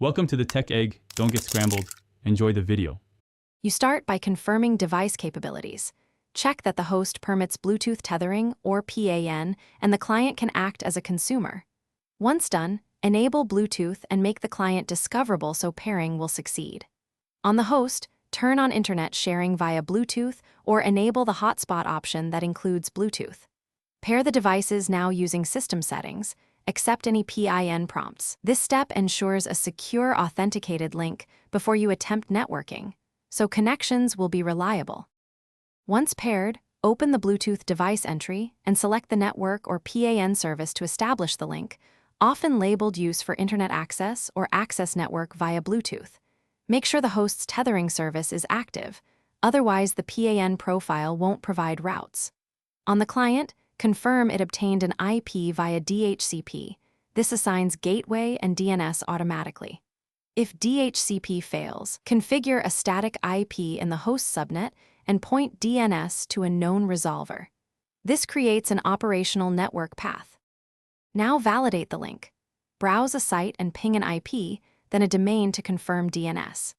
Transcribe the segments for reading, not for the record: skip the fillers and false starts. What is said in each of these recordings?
Welcome to the Tech Egg. Don't get scrambled. Enjoy the video. You start by confirming device capabilities. Check that the host permits Bluetooth tethering or PAN, and the client can act as a consumer. Once done, enable Bluetooth and make the client discoverable so pairing will succeed. On the host, turn on internet sharing via Bluetooth or enable the hotspot option that includes Bluetooth. Pair the devices now using system settings. Accept any PIN prompts. This step ensures a secure, authenticated link before you attempt networking, so connections will be reliable. Once paired, open the Bluetooth device entry and select the network or PAN service to establish the link, often labeled Use for Internet Access or Access Network via Bluetooth. Make sure the host's tethering service is active, otherwise the PAN profile won't provide routes. On the client, confirm it obtained an IP via DHCP. This assigns gateway and DNS automatically. If DHCP fails, configure a static IP in the host subnet and point DNS to a known resolver. This creates an operational network path. Now validate the link. Browse a site and ping an IP, then a domain to confirm DNS.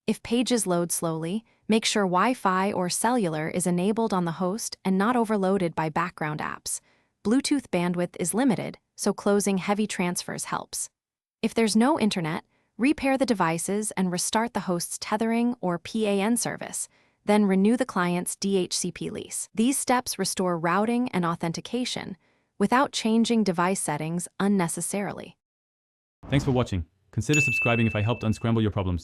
If pages load slowly, make sure Wi-Fi or cellular is enabled on the host and not overloaded by background apps. Bluetooth bandwidth is limited, so closing heavy transfers helps. If there's no internet, repair the devices and restart the host's tethering or PAN service, then renew the client's DHCP lease. These steps restore routing and authentication without changing device settings unnecessarily. Thanks for watching. Consider subscribing if I helped unscramble your problems.